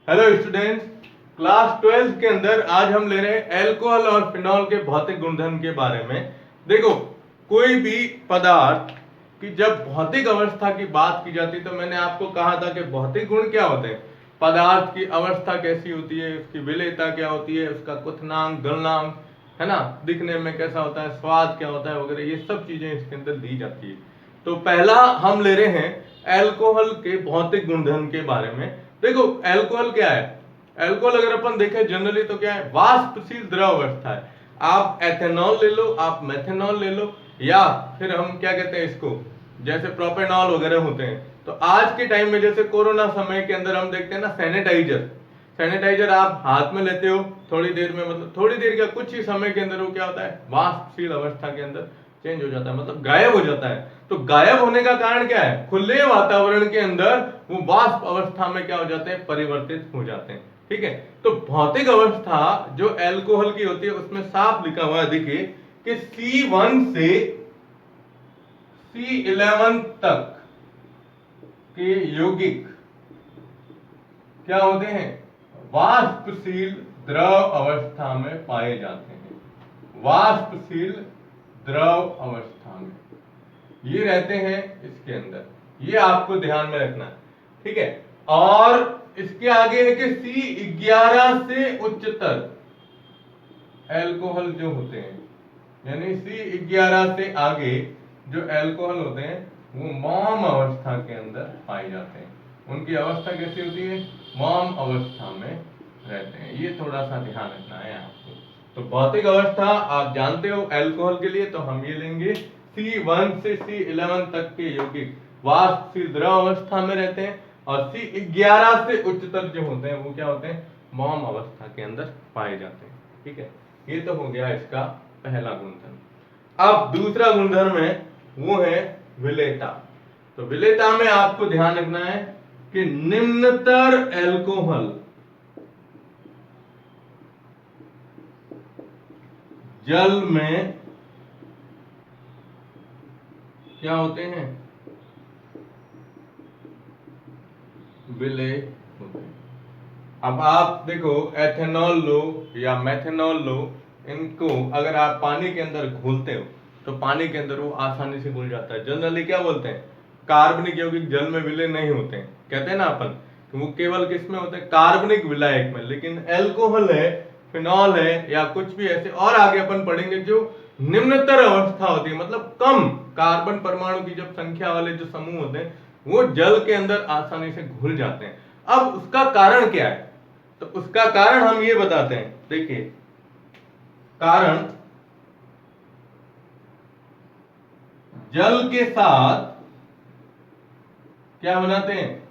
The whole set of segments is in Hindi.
हेलो स्टूडेंट्स, क्लास 12 के अंदर आज हम ले रहे हैं अल्कोहल और फिनॉल के भौतिक गुणधर्म के बारे में। देखो, कोई भी पदार्थ की जब भौतिक अवस्था की बात की जाती तो मैंने आपको कहा था कि भौतिक गुण क्या होते हैं, पदार्थ की अवस्था कैसी होती है, उसकी विलेयता क्या होती है, उसका क्वथनांक, गलनांक, है ना, दिखने में कैसा होता है, स्वाद क्या होता है वगैरह, ये सब चीजें इसके अंदर दी जाती है। तो पहला हम ले रहे हैं अल्कोहल के भौतिक गुणधर्म के बारे में। देखो, अल्कोहल क्या है? अल्कोहल अगर अपन देखें जनरली तो क्या है, वाष्पशील द्रव अवस्था है। आप एथेनॉल ले लो, आप मेथेनॉल ले लो, या फिर हम क्या कहते हैं इसको, जैसे प्रोपेनॉल वगैरह होते हैं। तो आज के टाइम में जैसे कोरोना समय के अंदर हम देखते हैं ना, सैनिटाइजर सैनिटाइजर आप हाथ में लेते हो, थोड़ी देर में, मतलब थोड़ी देर का कुछ ही समय के अंदर वो क्या होता है, वाष्पशील अवस्था के अंदर चेंज हो जाता है, मतलब गायब हो जाता है। तो गायब होने का कारण क्या है? खुले वातावरण के अंदर वो वाष्प अवस्था में क्या हो जाते हैं, परिवर्तित हो जाते हैं। ठीक है, तो भौतिक अवस्था जो अल्कोहल की होती है उसमें साफ लिखा हुआ है, देखिए कि C1 से C11 तक के यौगिक क्या होते हैं, वाष्पशील द्रव अवस्था में पाए जाते हैं। वाष्पशील द्रव अवस्था में ये रहते हैं इसके अंदर, ये आपको ध्यान में रखना है। ठीक है, और इसके आगे है कि C11 से उच्चतर अल्कोहल जो होते हैं, यानी C11 से आगे जो अल्कोहल होते हैं वो मौम अवस्था के अंदर पाए जाते हैं। उनकी अवस्था कैसी होती है? मौम अवस्था में रहते हैं। ये थोड़ा सा ध्यान रखना है आपको। तो भौतिक अवस्था आप जानते हो अल्कोहल के लिए, तो हम ये लेंगे C1 से C11 तक के यौगिक वाष्पशील द्रव अवस्था में रहते हैं, और C11 से उच्चतर जो होते हैं वो क्या होते हैं, मौम अवस्था के अंदर पाए जाते हैं। ठीक है, ये तो हो गया इसका पहला गुणधर्म। अब दूसरा गुणधर्म है, वो है विलेयता। तो विलेयता में आपको ध्यान रखना है कि निम्नतर अल्कोहल जल में क्या होते हैं, विलेय होते हैं। अब आप देखो, एथेनॉल लो या मेथेनॉल लो, इनको अगर आप पानी के अंदर घोलते हो तो पानी के अंदर वो आसानी से घुल जाता है। जनरली क्या बोलते हैं, कार्बनिक यौगिक जल में विलय नहीं होते हैं, कहते हैं ना अपन, तो वो केवल किस में होते हैं, कार्बनिक विलायक में। लेकिन अल्कोहल है, फिनॉल है, या कुछ भी ऐसे और आगे अपन पढ़ेंगे जो निम्नतर अवस्था होती है, मतलब कम कार्बन परमाणु की जब संख्या वाले जो समूह होते हैं वो जल के अंदर आसानी से घुल जाते हैं। अब उसका कारण क्या है? तो उसका कारण हम ये बताते हैं, देखिए कारण, जल के साथ क्या बनाते हैं,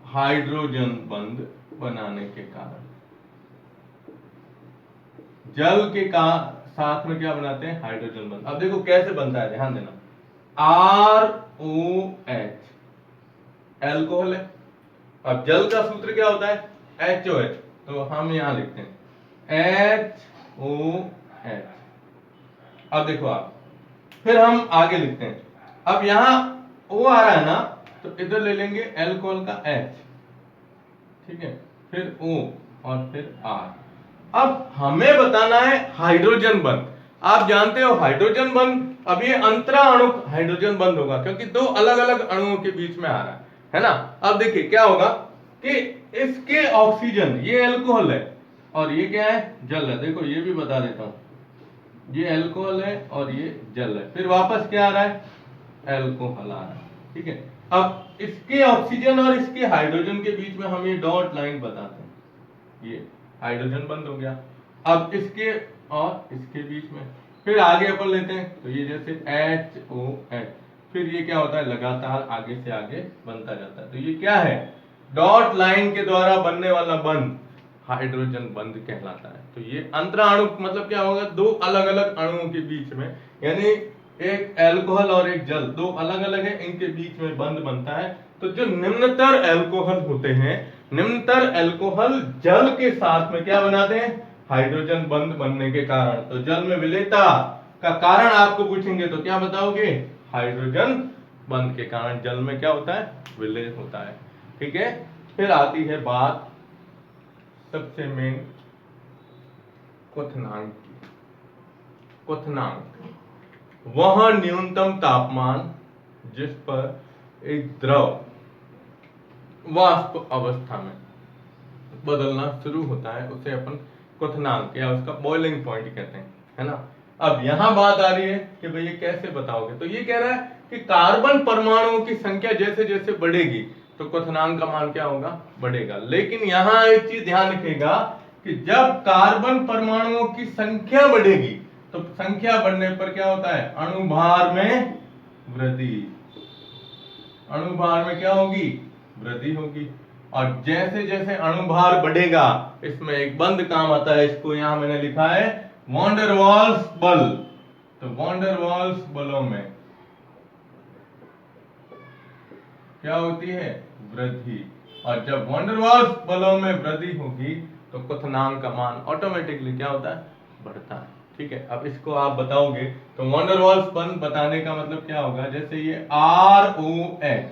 हाइड्रोजन बंध बनाने के कारण। जल के साथ में क्या बनाते हैं, हाइड्रोजन बंध। अब देखो कैसे बनता है, ध्यान देना, ROH अल्कोहल है। अब जल का सूत्र क्या होता है, HOH, तो हम यहां लिखते हैं HOH। अब देखो आप, फिर हम आगे लिखते हैं, अब यहां O आ रहा है ना, तो इधर ले लेंगे अल्कोहल का H, ठीक है, फिर O और फिर R। अब हमें बताना है हाइड्रोजन बंध। आप जानते हो हाइड्रोजन बंध, अब ये अंतरा अणु हाइड्रोजन बंध होगा क्योंकि दो अलग अलग अणुओं के बीच में आ रहा है ना। अब देखिए क्या होगा कि इसके ऑक्सीजन, ये अल्कोहल है और ये क्या है, जल है। देखो ये भी बता देता हूं, ये अल्कोहल है और ये जल है, फिर वापस क्या आ रहा है, अल्कोहल आ रहा है। ठीक है, अब इसके ऑक्सीजन और इसके हाइड्रोजन के बीच में हम ये डॉट लाइन बताते हैं, ये हाइड्रोजन बंद हो गया। अब इसके और इसके बीच में फिर आगे अपन लेते हैं, तो ये जैसे HOH, फिर ये क्या होता है, लगातार आगे से आगे बनता जाता है। तो ये क्या है, डॉट लाइन के द्वारा बनने वाला बंध हाइड्रोजन बंध कहलाता है। तो ये अंतरा अणु मतलब क्या होगा, दो अलग अलग अणुओं के बीच में, यानी एक अल्कोहल और एक जल, दो अलग अलग है, इनके बीच में बंध बनता है। तो जो निम्नतर अल्कोहल होते हैं, निम्नतर अल्कोहल जल के साथ में क्या बनाते हैं, हाइड्रोजन बंध बनने के कारण। तो जल में विलेयता का कारण आपको पूछेंगे तो क्या बताओगे, हाइड्रोजन बंध के कारण जल में क्या होता है, विलय होता है। ठीक है, फिर आती है बात सबसे मेन क्वथनांक वह न्यूनतम तापमान जिस पर एक द्रव वाष्प अवस्था में बदलना शुरू होता है उसे अपन क्वथनांक या उसका बॉइलिंग पॉइंट कहते हैं, है ना। अब यहां बात आ रही है कि भाई ये कैसे बताओगे, तो ये कह रहा है कि कार्बन परमाणुओं की संख्या जैसे जैसे बढ़ेगी तो क्वथनांक का मान क्या होगा, बढ़ेगा। लेकिन यहां एक चीज ध्यान रखिएगा कि जब कार्बन परमाणुओं की संख्या बढ़ेगी तो संख्या बढ़ने पर क्या होता है, अणुभार में वृद्धि, अणुभार में क्या होगी, वृद्धि होगी। और जैसे जैसे अणुभार बढ़ेगा, इसमें एक बंद काम आता है, इसको यहां मैंने लिखा है वॉन डेर वाल्स बल। तो वॉन डेर वाल्स बलों में क्या होती है, वृद्धि। और जब वॉन डेर वाल्स बलों में वृद्धि होगी तो क्वथनांक का मान ऑटोमेटिकली क्या होता है, बढ़ता है। ठीक है, अब इसको आप बताओगे तो वॉन डेर वाल्स बल बताने का मतलब क्या होगा, जैसे ये ROH,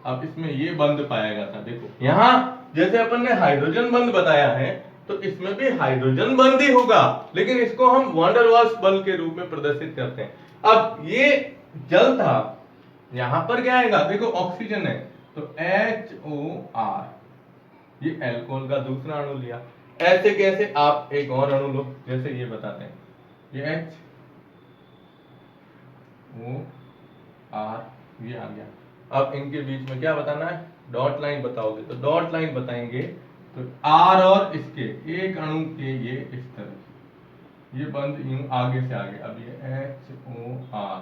अब इसमें ये बंद पाया गया था, देखो यहां जैसे अपन ने हाइड्रोजन बंद बताया है तो इसमें भी हाइड्रोजन बंद ही होगा, लेकिन इसको हम वॉन डेर वाल्स बल के रूप में प्रदर्शित करते हैं। अब ये जल था, यहां पर क्या आएगा, देखो ऑक्सीजन है तो HOR, ये अल्कोहल का दूसरा अणु लिया। ऐसे कैसे, आप एक और अणु लो, जैसे ये बताते हैं, ये HOR ये आ गया। अब इनके बीच में क्या बताना है, डॉट लाइन बताओगे, तो डॉट लाइन बताएंगे तो R और इसके एक अणु के ये इस तरह, ये बंद यूं आगे से आगे, अब ये HOR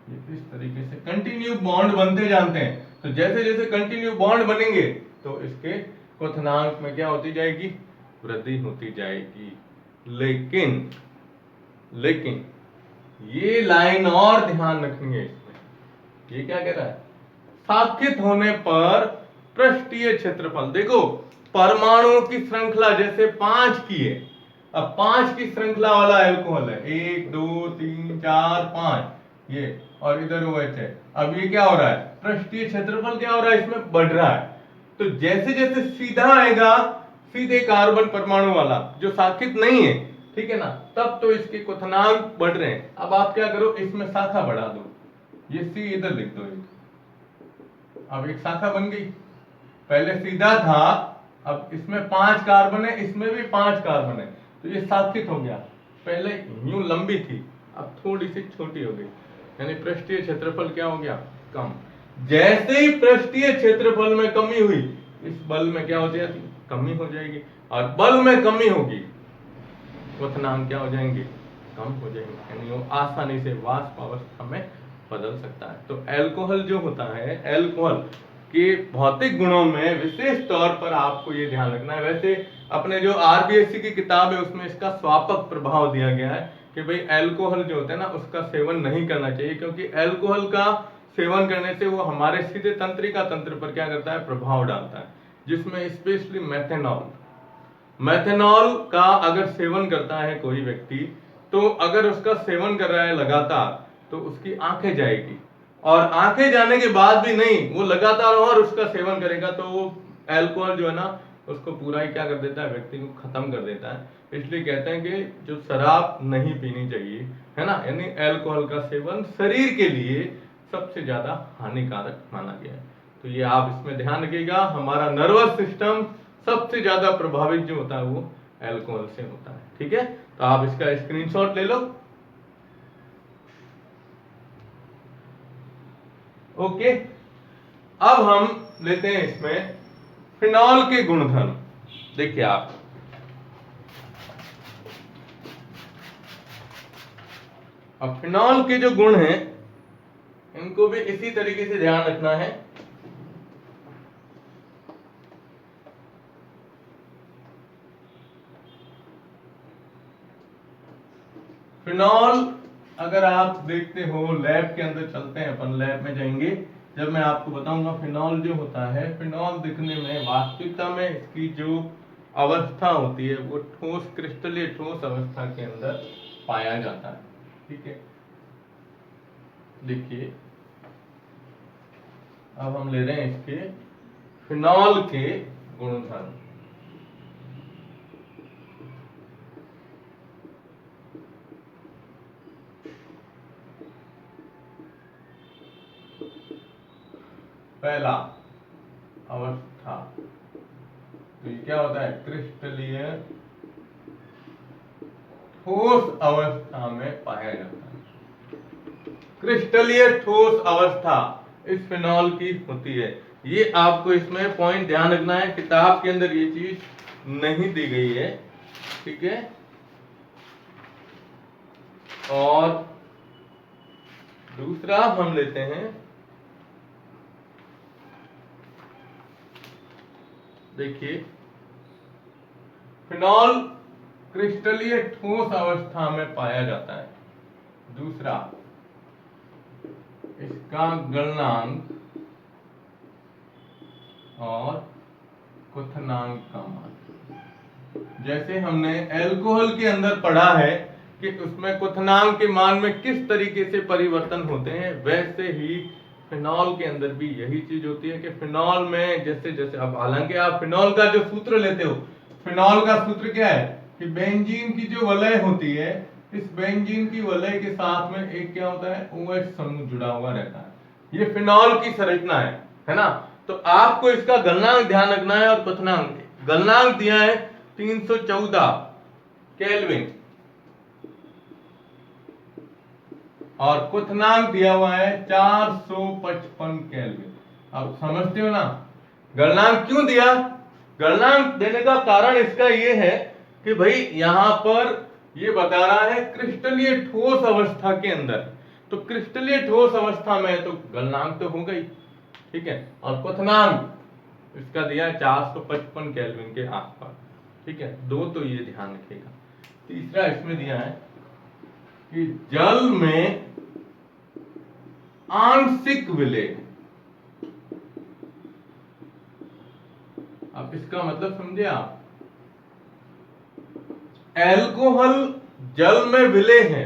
ये इस तरीके से कंटिन्यू बॉन्ड बनते जानते हैं। तो जैसे जैसे कंटिन्यू बॉन्ड बनेंगे तो इसके क्वथनांक में क्या होती जाएगी, वृद्धि होती जाएगी। लेकिन ये लाइन और ध्यान रखेंगे इसमें, ये क्या कह रहा है, साकित होने पर पृष्ठीय क्षेत्रफल, देखो परमाणुओं की श्रृंखला जैसे 5 की है, अब 5 की श्रृंखला वाला अल्कोहल है, 1 2 3 4 5 ये, और इधर OH है। अब ये क्या हो रहा है, पृष्ठीय क्षेत्रफल क्या हो रहा है, इसमें बढ़ रहा है। तो जैसे जैसे सीधा आएगा, सीधे कार्बन परमाणु वाला जो साकित नहीं है, ठीक है ना, तब तो इसके क्वथनांक बढ़ रहे हैं। अब आप क्या करो, इसमें शाखा बढ़ा दो, ये C इधर लिख दो, अब एक शाखा बन गई। पहले सीधा था, अब इसमें 5 कार्बन है, इसमें भी 5 कार्बन है, तो ये साकित हो गया। पहले यूं लंबी थी, अब थोड़ी सी छोटी हो गई, यानी पृष्ठीय क्षेत्रफल क्या हो गया, कम। जैसे ही पृष्ठीय क्षेत्रफल में कमी हुई, इस बल में क्या हो जाएगी, कमी हो जाएगी, और बल में कमी होगी, क्वथनांक क्या हो जाएंगे, कम हो जाएंगे, यानी वो आसानी से वाष्प अवस्था में बदल सकता है। तो अल्कोहल जो होता है, अल्कोहल के भौतिक गुणों में विशेष तौर पर आपको ये ध्यान रखना है। वैसे अपने जो RBSc की किताब है उसमें इसका स्वापक प्रभाव दिया गया है कि भाई अल्कोहल जो होता है ना उसका सेवन नहीं करना चाहिए, क्योंकि अल्कोहल का सेवन करने से वो हमारे सीधे तंत्रिका तंत्र पर क्या करता है, प्रभाव डालता है, जिसमें स्पेशली मेथेनॉल का अगर सेवन करता है कोई व्यक्ति, तो अगर उसका सेवन कर रहा है लगातार तो उसकी आंखें जाएगी, और आंखें जाने के बाद भी नहीं, वो लगातार और उसका सेवन करेगा तो वो अल्कोहल जो है ना उसको पूरा ही क्या कर देता है, व्यक्ति को खत्म कर देता है। इसलिए कहते हैं कि जो शराब नहीं पीनी चाहिए, है ना, यानी अल्कोहल का सेवन शरीर के लिए सबसे ज्यादा हानिकारक माना गया है। तो ये आप इसमें ध्यान रखिएगा, हमारा नर्वस सिस्टम सबसे ज्यादा प्रभावित जो होता है वो अल्कोहल से होता है। ठीक है, तो आप इसका स्क्रीनशॉट ले लो। ओके, अब हम लेते हैं इसमें फिनॉल के गुणधर्म। देखिए आप, अब फिनॉल के जो गुण हैं इनको भी इसी तरीके से ध्यान रखना है। फिनॉल अगर आप देखते हो, लैब के अंदर चलते हैं, अपन लैब में जाएंगे, जब मैं आपको बताऊंगा फिनॉल जो होता है, फिनॉल दिखने में वास्तविकता में इसकी जो अवस्था होती है वो ठोस, क्रिस्टलीय ठोस अवस्था के अंदर पाया जाता है। ठीक है, देखिए अब हम ले रहे हैं इसके फिनॉल के गुणधर्म। फिनॉल के गुणधर्म, फिनॉल के जो गुण हैं इनको भी इसी तरीके से ध्यान रखना है। फिनॉल अगर आप देखते हो, लैब के अंदर चलते हैं, अपन लैब में जाएंगे, जब मैं आपको बताऊंगा फिनॉल जो होता है, फिनॉल दिखने में वास्तविकता में इसकी जो अवस्था होती है वो ठोस, क्रिस्टलीय ठोस अवस्था के अंदर पाया जाता है। ठीक है, देखिए अब हम ले रहे हैं इसके पहला अवस्था, तो ये क्या होता है, क्रिस्टलीय ठोस अवस्था में पाया जाता है। क्रिस्टलीय ठोस अवस्था इस फिनॉल की होती है। ये आपको इसमें पॉइंट ध्यान रखना है, किताब के अंदर ये चीज नहीं दी गई है, ठीक है। और दूसरा हम लेते हैं, देखिए फिनॉल क्रिस्टलीय ठोस अवस्था में पाया जाता है। दूसरा, इसका गलनांक और क्वथनांक का मान, जैसे हमने अल्कोहल के अंदर पढ़ा है कि उसमें क्वथनांक के मान में किस तरीके से परिवर्तन होते हैं, वैसे ही फिनॉल के अंदर भी यही चीज होती है कि फिनॉल में जैसे जैसे, अब हालांकि आप फिनॉल का जो सूत्र लेते हो, फिनॉल का सूत्र क्या है कि बेंजीन की जो वलय होती है, इस बेंजीन की वलय के साथ में एक क्या होता है, OH समूह जुड़ा हुआ रहता है। ये फिनॉल की संरचना है ना। तो आपको इसका गलनांक ध्यान रखना है और क्वथनांक। गलनांक दिया है 314 केल्विन और क्वथनांक दिया हुआ है 455 केल्विन। अब समझते हो ना गलनांक क्यों दिया? गलनांक देने का कारण इसका ये है कि भाई यहां पर ये बता रहा है क्रिस्टलीय ठोस अवस्था के अंदर, तो क्रिस्टलीय ठोस अवस्था में तो गलनांक तो होगा ही, ठीक है। और क्वथनांक इसका दिया है 455 केल्विन के आसपास, ठीक है। दो तो ये ध्यान रखिएगा। तीसरा इसमें दिया है कि जल में आंशिक विलय, अब इसका मतलब समझे आप, अल्कोहल जल में विलय है,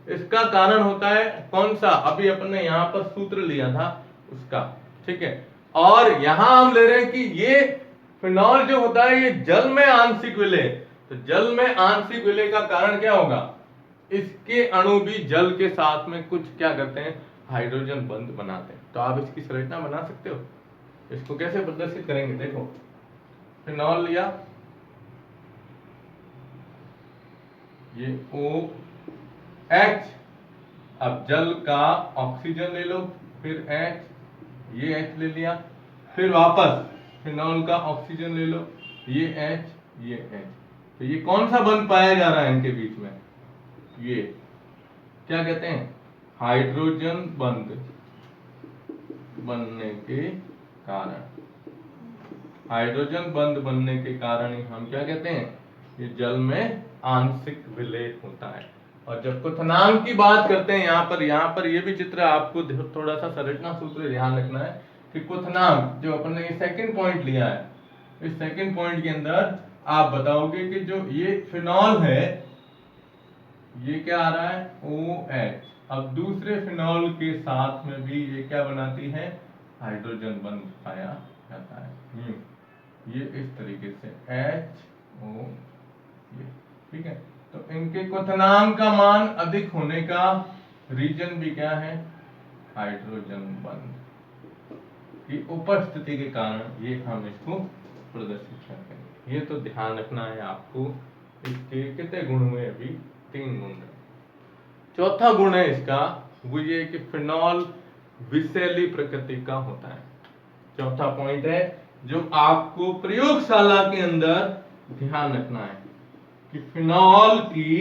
इसका कारण होता है कौन सा, अभी अपने यहां पर सूत्र लिया था उसका, ठीक है। और यहां हम ले रहे हैं कि ये फिनॉल जो होता है ये जल में आंशिक विलय, तो जल में आंशिक विलय का कारण क्या होगा, इसके अणु भी जल के साथ में कुछ क्या करते हैं, हाइड्रोजन बंध बनाते हैं। तो आप इसकी संरचना बना सकते हो। इसको कैसे प्रदर्शित करेंगे, देखो फिनॉल लिया, ये OH, अब जल का ऑक्सीजन ले लो, फिर H, ये H ले लिया, फिर वापस फिनॉल का ऑक्सीजन ले लो, ये H, ये H, तो ये कौन सा बंध पाया जा रहा है इनके बीच में, ये क्या कहते हैं, हाइड्रोजन बंध बनने के कारण, हाइड्रोजन बंध बनने के कारण ही हम क्या कहते हैं, ये जल में आंशिक विलय होता है। और जब क्वथनांक की बात करते हैं यहाँ पर ये भी चित्र आपको थोड़ा सा संरचना सूत्र ध्यान रखना है कि क्वथनांक जो अपन ने ये सेकंड पॉइंट लिया है, इस सेकंड पॉइंट के अंदर आप बताओगे कि जो ये फिनॉल है ये क्या आ रहा है, OH, अब दूसरे फिनॉल के साथ में भी ये क्या बनाती है, हाइड्रोजन बंध पाया जाता है। ये इस तरीके से HO, ठीक है। तो इनके क्वथनांक का मान अधिक होने का रीजन भी क्या है, हाइड्रोजन बंध की उपस्थिति के कारण ये हम इसको प्रदर्शित करते हैं। ये तो ध्यान रखना है आपको। इसके कितने गुण हुए, अभी 3 गुण। चौथा गुण है इसका, वो ये कि फिनॉल विषैली प्रकृति का होता है। चौथा पॉइंट है जो आपको प्रयोगशाला के अंदर ध्यान रखना है कि फिनॉल की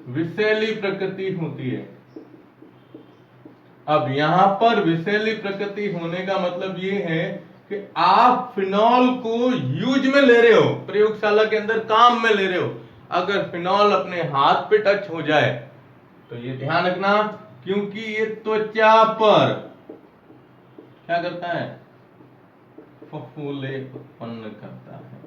विषैली प्रकृति होती है। अब यहां पर विषैली प्रकृति होने का मतलब ये है कि आप फिनॉल को यूज में ले रहे हो, प्रयोगशाला के अंदर काम में ले रहे हो। अगर फिनॉल अपने हाथ पे टच हो जाए तो ये ध्यान रखना, क्योंकि ये त्वचा पर क्या करता है, फफूंदी उत्पन्न करता है।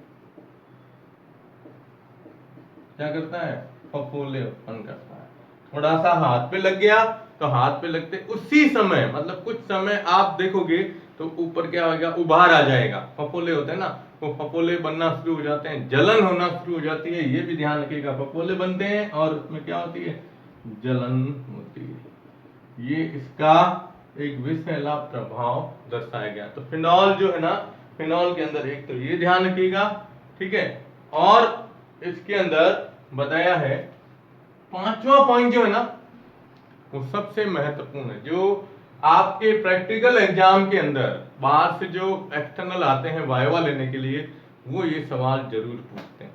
क्या करता है, फफूंदी उत्पन्न करता है। थोड़ा सा हाथ पे लग गया तो हाथ पे लगते उसी समय, मतलब कुछ समय आप देखोगे तो ऊपर क्या होगा, उभार आ जाएगा। फफोले होते हैं ना, वो फफोले बनना शुरू हो जाते हैं, जलन होना शुरू हो जाती है। ये भी ध्यान रखिएगा, फफोले बनते हैं और उसमें क्या होती है, जलन होती है। ये इसका एक विषैला प्रभाव दर्शाया गया। तो फिनॉल जो है ना, फिनॉल के अंदर एक तो ये ध्यान रखिएगा, ठीक है, और इसके अंदर बताया है 5वां पॉइंट जो है ना वो सबसे महत्वपूर्ण है, जो आपके प्रैक्टिकल एग्जाम के अंदर बाहर से जो एक्सटर्नल आते हैं वाइवा लेने के लिए, वो ये सवाल जरूर पूछते हैं।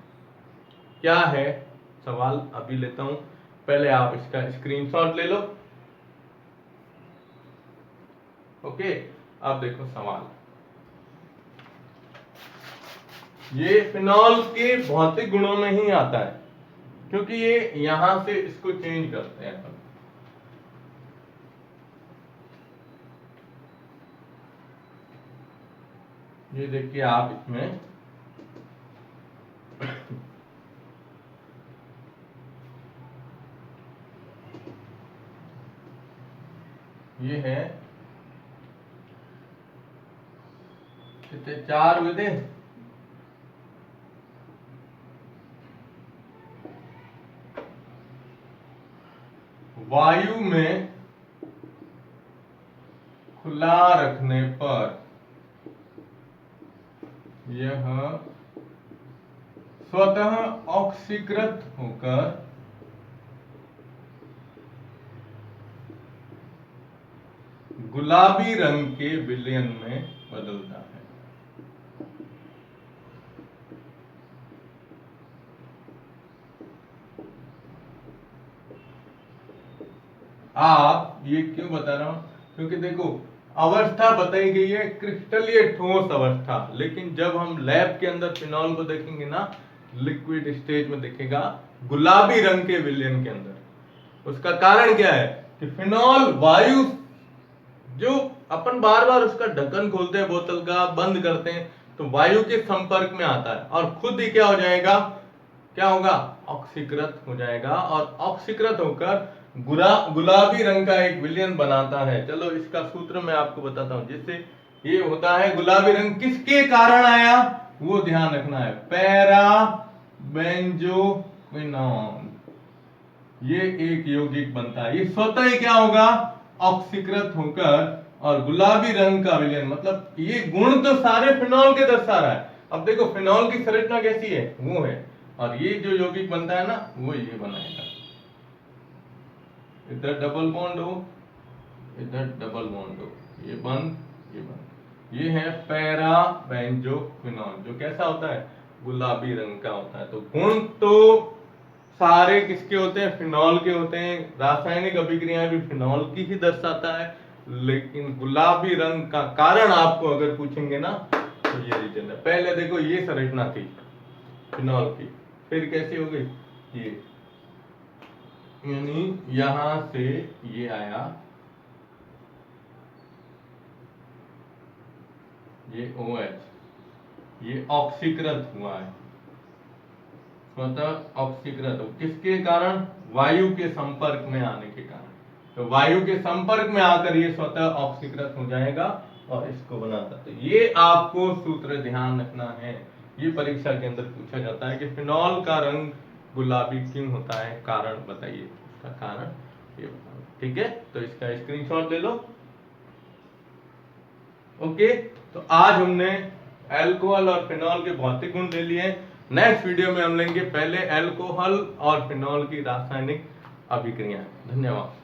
क्या है सवाल अभी लेता हूं, पहले आप इसका स्क्रीनशॉट ले लो। ओके, अब देखो सवाल, ये फिनॉल के भौतिक गुणों में ही आता है, क्योंकि ये यहां से इसको चेंज करते हैं अपन। ये देखिए आप इसमें ये है कितने 4 हुए थे, वायु में खुला रखने पर यह स्वतः ऑक्सीकृत होकर गुलाबी रंग के विलयन में बदलता है। आप ये क्यों बता रहा हूं, क्योंकि देखो अवस्था बताई गई है क्रिस्टलीय ठोस अवस्था, लेकिन जब हम लैब के अंदर फिनॉल को देखेंगे ना, लिक्विड स्टेज में देखेगा गुलाबी रंग के विलयन के अंदर। उसका कारण क्या है कि फिनॉल वायु, जो अपन बार बार उसका ढक्कन खोलते हैं बोतल का, बंद करते हैं, तो वायु के संपर्क में आता है और खुद ही क्या हो जाएगा, क्या होगा, ऑक्सीकृत हो जाएगा, और ऑक्सीकृत होकर गुलाबी रंग का एक विलयन बनाता है। चलो इसका सूत्र मैं आपको बताता हूं, जिससे ये होता है गुलाबी रंग किसके कारण आया वो ध्यान रखना है, पैरा बेंजोक्विनोन, ये एक यौगिक बनता है, ये स्वतः ही क्या होगा, ऑक्सीकृत होकर और गुलाबी रंग का विलयन, मतलब ये गुण तो सारे फिनॉल के दर्शा रहा है। अब देखो फिनॉल की संरचना कैसी है, वो है, और ये जो यौगिक बनता है ना वो ये बनाएगा, इधर डबल बॉन्ड हो, इधर डबल बॉन्ड हो, ये बंद, ये बंद, ये है पैरा बेंजोक्विनोन, जो कैसा होता है, गुलाबी रंग का होता है। तो गुण तो सारे किसके होते हैं, फिनॉल के होते हैं, रासायनिक अभिक्रियाएं भी फिनॉल की ही दर्शाता है, लेकिन गुलाबी रंग का कारण आपको अगर पूछेंगे ना तो ये रीजन है। पहले देखो ये संरचना थी फिनॉल की, फिर कैसी हो गई, ये यानी यहां से ये आया, ये OH, ये ऑक्सीकृत हुआ है, स्वतः ऑक्सीकृत हो, किसके कारण, वायु के संपर्क में आने के कारण। तो वायु के संपर्क में आकर ये स्वतः ऑक्सीकृत हो जाएगा और इसको बनाता। तो ये आपको सूत्र ध्यान रखना है, ये परीक्षा के अंदर पूछा जाता है कि फिनॉल का रंग गुलाबी क्यों होता है, कारण बताइए, इसका कारण ये बताओ, ठीक है। तो इसका स्क्रीनशॉट ले लो। ओके, तो आज हमने अल्कोहल और फिनॉल के भौतिक गुण ले लिए। नेक्स्ट वीडियो में हम लेंगे पहले अल्कोहल और फिनॉल की रासायनिक अभिक्रियाएं। धन्यवाद।